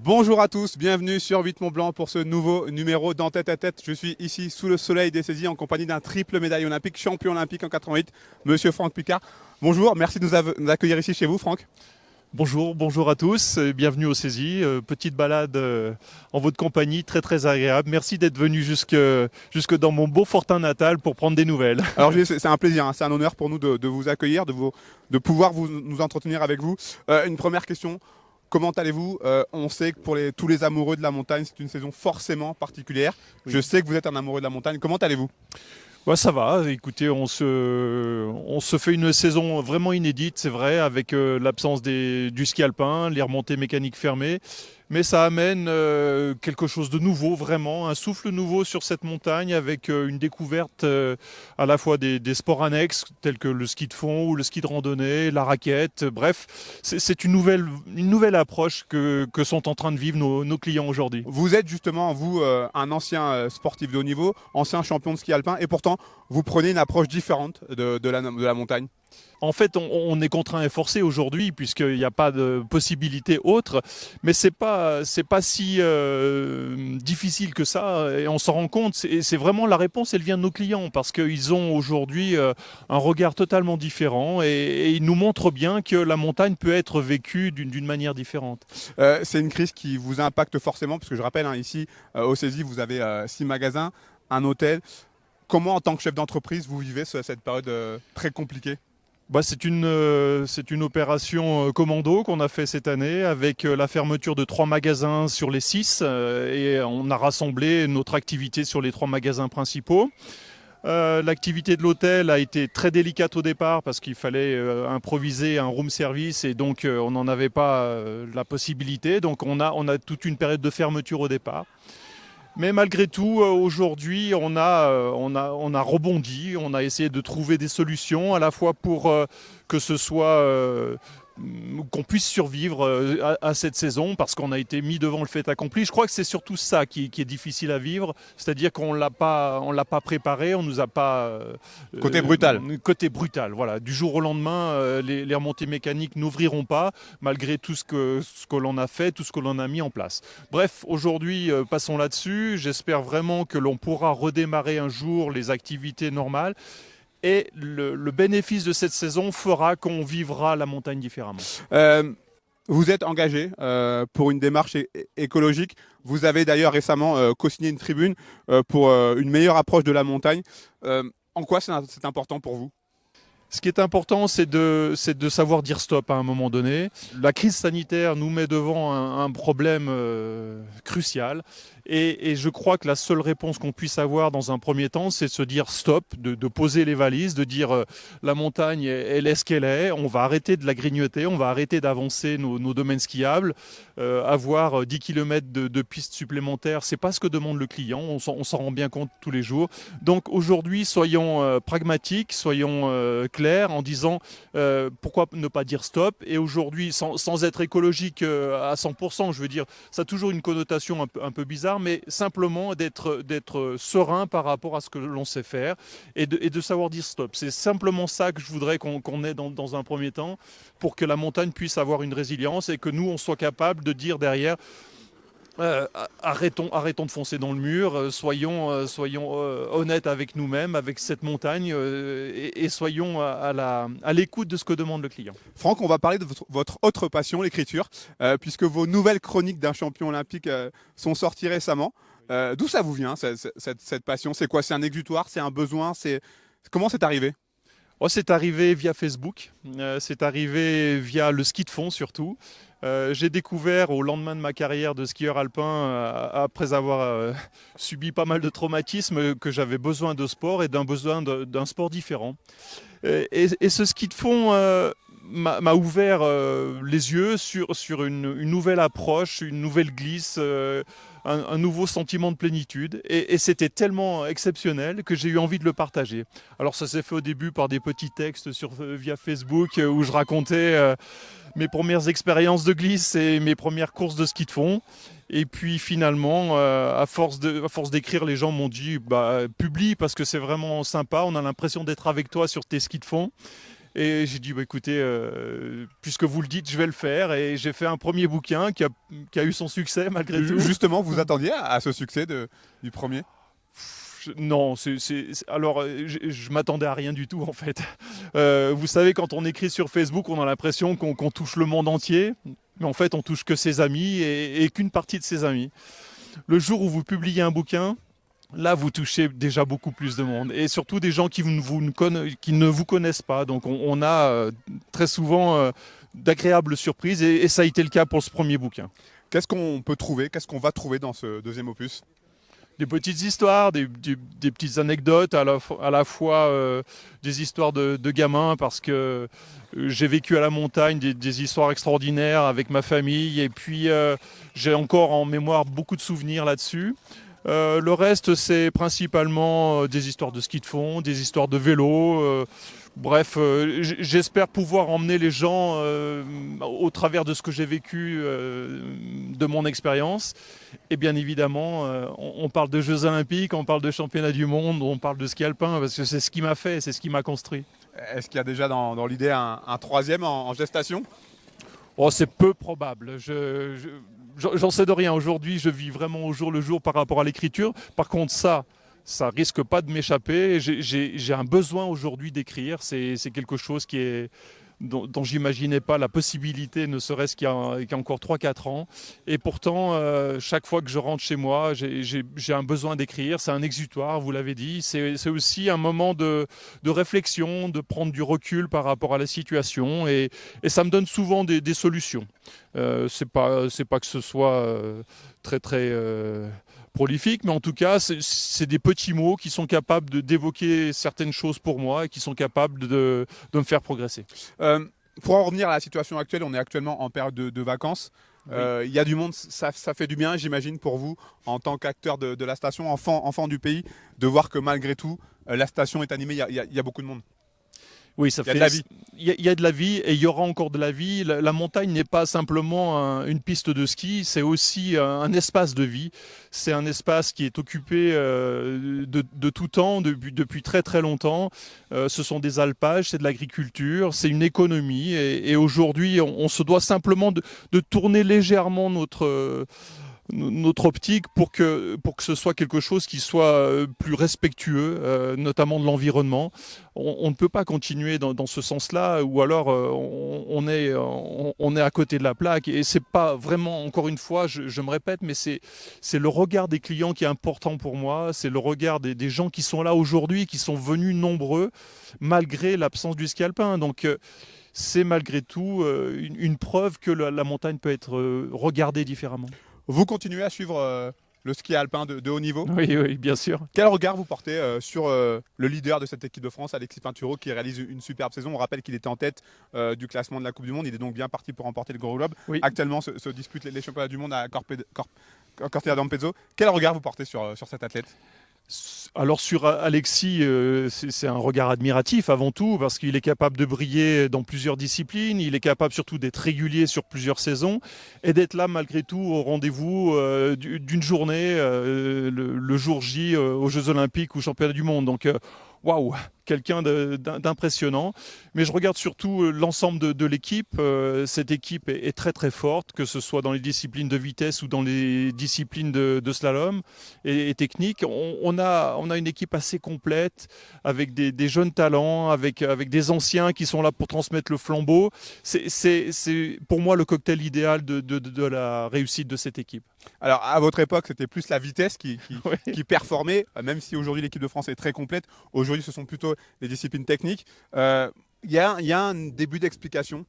Bonjour à tous, bienvenue sur 8 Mont Blanc pour ce nouveau numéro d'En Tête à Tête. Je suis ici sous le soleil des saisies en compagnie d'un triple médaille olympique, champion olympique en 88, monsieur Franck Picard. Bonjour, merci de nous accueillir ici chez vous, Franck. Bonjour à tous, et bienvenue au Saisies. Petite balade en votre compagnie, très agréable. Merci d'être venu jusque dans mon beau Fortin natal pour prendre des nouvelles. Alors c'est un plaisir, hein, c'est un honneur pour nous de vous accueillir, de pouvoir nous entretenir avec vous. Une première question. Comment allez-vous? On sait que pour tous les amoureux de la montagne, c'est une saison forcément particulière. Oui. Je sais que vous êtes un amoureux de la montagne. Comment allez-vous? Ouais, ça va. Écoutez, on se fait une saison vraiment inédite, c'est vrai, avec l'absence du ski alpin, les remontées mécaniques fermées. Mais ça amène quelque chose de nouveau, vraiment, un souffle nouveau sur cette montagne avec une découverte à la fois des sports annexes tels que le ski de fond ou le ski de randonnée, la raquette. Bref, c'est une nouvelle approche que sont en train de vivre nos clients aujourd'hui. Vous êtes justement, vous, un ancien sportif de haut niveau, ancien champion de ski alpin, et pourtant, vous prenez une approche différente de la montagne. En fait, on est contraint et forcé aujourd'hui puisqu'il n'y a pas de possibilité autre, mais c'est pas si difficile que ça et on s'en rend compte. C'est vraiment la réponse, elle vient de nos clients parce qu'ils ont aujourd'hui un regard totalement différent et ils nous montrent bien que la montagne peut être vécue d'une manière différente. C'est une crise qui vous impacte forcément parce que je rappelle, hein, ici au Saisies, vous avez 6 magasins, un hôtel. Comment, en tant que chef d'entreprise, vous vivez cette période très compliquée? C'est une opération commando qu'on a fait cette année avec la fermeture de 3 magasins sur les 6 et on a rassemblé notre activité sur les 3 magasins principaux. L'activité de l'hôtel a été très délicate au départ parce qu'il fallait improviser un room service et donc on n'en avait pas la possibilité. Donc on a toute une période de fermeture au départ. Mais malgré tout, aujourd'hui, on a rebondi, on a essayé de trouver des solutions à la fois pour que ce soit qu'on puisse survivre à cette saison parce qu'on a été mis devant le fait accompli. Je crois que c'est surtout ça qui est difficile à vivre, c'est-à-dire qu'on l'a pas préparé, on nous a pas côté brutal. Côté brutal, voilà. Du jour au lendemain, les remontées mécaniques n'ouvriront pas malgré tout ce que l'on a fait, tout ce que l'on a mis en place. Bref, aujourd'hui, passons là-dessus. J'espère vraiment que l'on pourra redémarrer un jour les activités normales. Et le bénéfice de cette saison fera qu'on vivra la montagne différemment. Vous êtes engagé pour une démarche écologique. Vous avez d'ailleurs récemment co-signé une tribune pour une meilleure approche de la montagne. En quoi c'est important pour vous ? Ce qui est important, c'est de savoir dire stop à un moment donné. La crise sanitaire nous met devant un problème crucial. Et je crois que la seule réponse qu'on puisse avoir dans un premier temps, c'est de se dire stop, de poser les valises, de dire la montagne, elle est ce qu'elle est. On va arrêter de la grignoter, on va arrêter d'avancer nos domaines skiables. Avoir 10 km de pistes supplémentaires, c'est pas ce que demande le client. On s'en rend bien compte tous les jours. Donc aujourd'hui, soyons pragmatiques, soyons clairs en disant pourquoi ne pas dire stop. Et aujourd'hui, sans être écologique à 100%, je veux dire, ça a toujours une connotation un peu bizarre, mais simplement d'être serein par rapport à ce que l'on sait faire et de savoir dire stop. C'est simplement ça que je voudrais qu'on ait dans un premier temps pour que la montagne puisse avoir une résilience et que nous, on soit capable de dire derrière arrêtons de foncer dans le mur, soyons honnêtes avec nous-mêmes, avec cette montagne et soyons à l'écoute de ce que demande le client. Franck, on va parler de votre autre passion, l'écriture, puisque vos nouvelles chroniques d'un champion olympique sont sorties récemment. D'où ça vous vient, cette passion? C'est quoi? C'est un exutoire? C'est un besoin? Comment c'est arrivé? C'est arrivé via Facebook, c'est arrivé via le ski de fond surtout. J'ai découvert au lendemain de ma carrière de skieur alpin, après avoir subi pas mal de traumatismes, que j'avais besoin de sport et d'un sport différent. Et ce ski de fond m'a ouvert les yeux sur une nouvelle approche, une nouvelle glisse, un nouveau sentiment de plénitude. Et c'était tellement exceptionnel que j'ai eu envie de le partager. Alors ça s'est fait au début par des petits textes via Facebook où je racontais mes premières expériences de glisse et mes premières courses de ski de fond. Et puis finalement, à force d'écrire, les gens m'ont dit publie parce que c'est vraiment sympa, on a l'impression d'être avec toi sur tes skis de fond. Et j'ai dit, bah, écoutez, puisque vous le dites, je vais le faire. Et j'ai fait un premier bouquin qui a eu son succès malgré tout. Justement, vous attendiez à ce succès du premier? Non, alors je m'attendais à rien du tout en fait. Vous savez, quand on écrit sur Facebook, on a l'impression qu'on touche le monde entier, mais en fait on touche que ses amis et qu'une partie de ses amis. Le jour où vous publiez un bouquin, là vous touchez déjà beaucoup plus de monde et surtout des gens qui ne vous connaissent pas. Donc on a très souvent d'agréables surprises et ça a été le cas pour ce premier bouquin. Qu'est-ce qu'on peut trouver, qu'est-ce qu'on va trouver dans ce deuxième opus? Des petites histoires, des petites anecdotes, à la fois des histoires de gamins, parce que j'ai vécu à la montagne des histoires extraordinaires avec ma famille, et puis j'ai encore en mémoire beaucoup de souvenirs là-dessus. Le reste, c'est principalement des histoires de ski de fond, des histoires de vélo. Bref, j'espère pouvoir emmener les gens au travers de ce que j'ai vécu, de mon expérience. Et bien évidemment, on parle de Jeux Olympiques, on parle de Championnats du Monde, on parle de ski alpin, parce que c'est ce qui m'a fait, c'est ce qui m'a construit. Est-ce qu'il y a déjà dans l'idée un troisième en gestation? Oh, c'est peu probable. J'en sais de rien. Aujourd'hui, je vis vraiment au jour le jour par rapport à l'écriture. Par contre, ça risque pas de m'échapper. J'ai un besoin aujourd'hui d'écrire. C'est quelque chose dont j'imaginais pas la possibilité, ne serait-ce qu'il y a encore 3-4 ans. Et pourtant, chaque fois que je rentre chez moi, j'ai un besoin d'écrire. C'est un exutoire, vous l'avez dit. C'est aussi un moment de réflexion, de prendre du recul par rapport à la situation. Et ça me donne souvent des solutions. C'est pas que ce soit très très prolifique, mais en tout cas, c'est des petits mots qui sont capables d'évoquer certaines choses pour moi et qui sont capables de me faire progresser. Pour en revenir à la situation actuelle, on est actuellement en période de vacances. Il y a du monde, ça fait du bien, j'imagine, pour vous, en tant qu'acteur de la station, enfant du pays, de voir que malgré tout, la station est animée, il y a beaucoup de monde. Oui, ça fait de la vie. Il y a de la vie et il y aura encore de la vie. La montagne n'est pas simplement une piste de ski, c'est aussi un espace de vie. C'est un espace qui est occupé de tout temps, depuis très très longtemps. Ce sont des alpages, c'est de l'agriculture, c'est une économie. Et aujourd'hui, on se doit simplement de tourner légèrement notre optique pour que ce soit quelque chose qui soit plus respectueux, notamment de l'environnement. On ne peut pas continuer dans ce sens-là, ou alors on est à côté de la plaque. Et c'est pas vraiment, encore une fois, je me répète, mais c'est le regard des clients qui est important pour moi. C'est le regard des gens qui sont là aujourd'hui, qui sont venus nombreux, malgré l'absence du ski alpin. Donc c'est malgré tout une preuve que la montagne peut être regardée différemment. Vous continuez à suivre le ski alpin de haut niveau? Oui, bien sûr. Quel regard vous portez sur le leader de cette équipe de France, Alexis Pinturo, qui réalise une superbe saison? On rappelle qu'il était en tête du classement de la Coupe du Monde. Il est donc bien parti pour remporter le Gros Globe. Oui. Actuellement, se disputent les championnats du monde à Cortina d'Ampezzo. Quel regard vous portez sur cet athlète? Alors sur Alexis, c'est un regard admiratif avant tout, parce qu'il est capable de briller dans plusieurs disciplines, il est capable surtout d'être régulier sur plusieurs saisons et d'être là malgré tout au rendez-vous d'une journée, le jour J aux Jeux Olympiques ou Championnats du Monde. Donc waouh, quelqu'un d'impressionnant. Mais je regarde surtout l'ensemble de l'équipe. Cette équipe est très très forte, que ce soit dans les disciplines de vitesse ou dans les disciplines de slalom et technique. On a une équipe assez complète, avec des jeunes talents, avec des anciens qui sont là pour transmettre le flambeau. C'est pour moi le cocktail idéal de la réussite de cette équipe. Alors à votre époque, c'était plus la vitesse qui performait, même si aujourd'hui l'équipe de France est très complète. Aujourd'hui, ce sont plutôt les disciplines techniques. Il y a un début d'explication?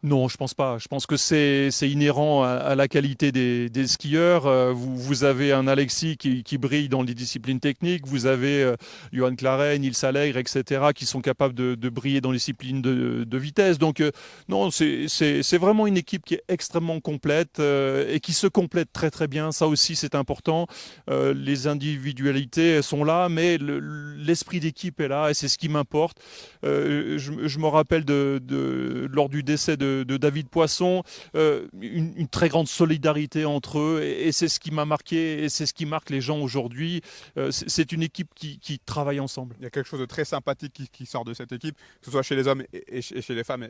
Non, je pense pas. Je pense que c'est inhérent à la qualité des skieurs. Vous avez un Alexis qui brille dans les disciplines techniques. Vous avez Johan Claret, Nils Allègre, etc., qui sont capables de briller dans les disciplines de vitesse. Donc non, c'est vraiment une équipe qui est extrêmement complète et qui se complète très très bien. Ça aussi, c'est important. Les individualités sont là, mais l'esprit d'équipe est là et c'est ce qui m'importe. Je me rappelle lors du décès de de David Poisson, une très grande solidarité entre eux, et c'est ce qui m'a marqué, et c'est ce qui marque les gens aujourd'hui. C'est une équipe qui travaille ensemble. Il y a quelque chose de très sympathique qui sort de cette équipe, que ce soit chez les hommes et chez les femmes,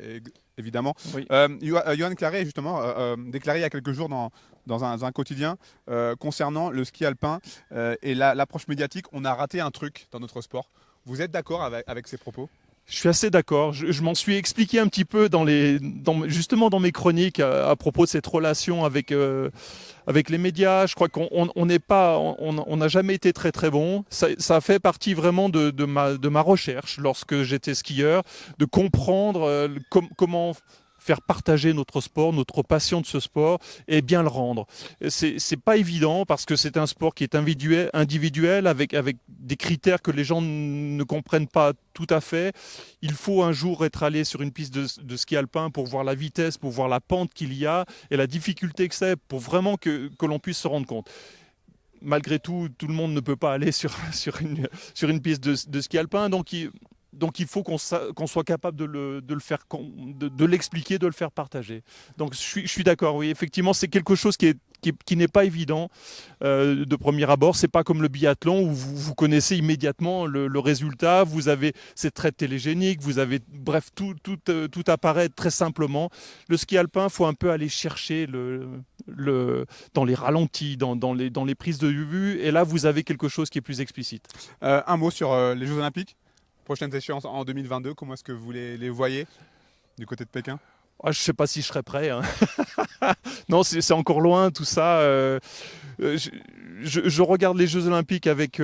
évidemment. Oui. Johan Claret, justement, déclaré il y a quelques jours dans un quotidien concernant le ski alpin et l'approche médiatique. On a raté un truc dans notre sport. Vous êtes d'accord avec ces propos ? Je suis assez d'accord. Je m'en suis expliqué un petit peu justement dans mes chroniques à propos de cette relation avec les médias. Je crois qu'on n'a jamais été très très bon. Ça a fait partie vraiment de ma recherche lorsque j'étais skieur, de comprendre comment faire partager notre sport, notre passion de ce sport et bien le rendre. C'est pas évident parce que c'est un sport qui est individuel avec des critères que les gens ne comprennent pas tout à fait. Il faut un jour être allé sur une piste de ski alpin pour voir la vitesse, pour voir la pente qu'il y a et la difficulté que c'est pour vraiment que l'on puisse se rendre compte. Malgré tout, tout le monde ne peut pas aller sur une piste de ski alpin, donc il faut qu'on soit capable de l'expliquer, de le faire partager. Donc je suis d'accord, oui, effectivement, c'est quelque chose qui n'est pas évident de premier abord. C'est pas comme le biathlon où vous connaissez immédiatement le résultat, vous avez ces traits télégéniques, vous avez, bref, tout apparaît très simplement. Le ski alpin, il faut un peu aller chercher dans les ralentis, dans les prises de vue, et là vous avez quelque chose qui est plus explicite. Un mot sur les Jeux Olympiques. Prochaines échéances en 2022, comment est-ce que vous les voyez du côté de Pékin ? Je ne sais pas si je serai prêt. Hein. Non, c'est encore loin tout ça. Je regarde les Jeux Olympiques avec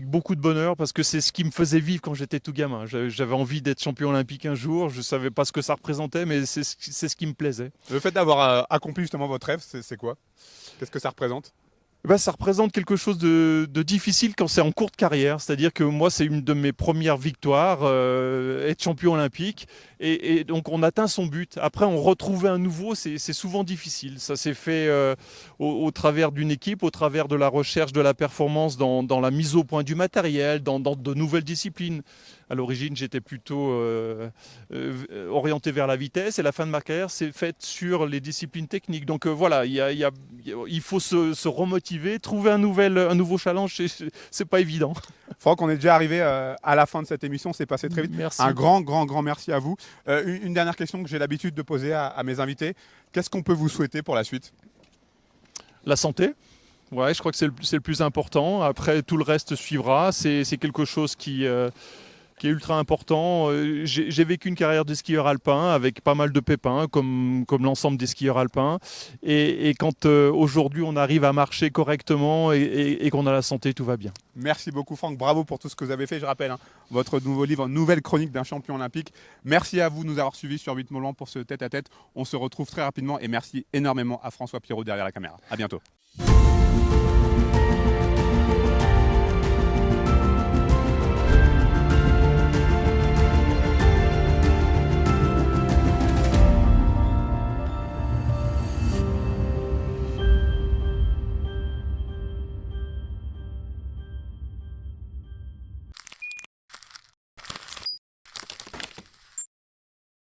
beaucoup de bonheur parce que c'est ce qui me faisait vivre quand j'étais tout gamin. J'avais envie d'être champion olympique un jour. Je ne savais pas ce que ça représentait, mais c'est ce qui me plaisait. Le fait d'avoir accompli justement votre rêve, c'est quoi ? Qu'est-ce que ça représente ? Ça représente quelque chose de difficile quand c'est en courte carrière. C'est-à-dire que moi, c'est une de mes premières victoires, être champion olympique. Et donc, on atteint son but. Après, on retrouver un nouveau, c'est souvent difficile. Ça s'est fait au travers d'une équipe, au travers de la recherche de la performance dans la mise au point du matériel, dans de nouvelles disciplines. À l'origine, j'étais plutôt orienté vers la vitesse et la fin de ma carrière s'est faite sur les disciplines techniques. Donc voilà, il faut se remotiver, trouver un nouveau challenge, c'est pas évident. Franck, on est déjà arrivé à la fin de cette émission, c'est passé très vite. Merci. Un grand merci à vous. Une dernière question que j'ai l'habitude de poser à mes invités. Qu'est-ce qu'on peut vous souhaiter pour la suite ? La santé. Ouais, je crois que c'est le plus important. Après, tout le reste suivra. C'est quelque chose qui est ultra important. J'ai vécu une carrière de skieur alpin avec pas mal de pépins, comme l'ensemble des skieurs alpins. Et quand aujourd'hui on arrive à marcher correctement et qu'on a la santé, tout va bien. Merci beaucoup Franck, bravo pour tout ce que vous avez fait. Je rappelle, votre nouveau livre, Nouvelle chronique d'un champion olympique. Merci à vous de nous avoir suivis sur 8 Mont Blanc pour ce tête-à-tête. On se retrouve très rapidement et merci énormément à François Pirot derrière la caméra. À bientôt.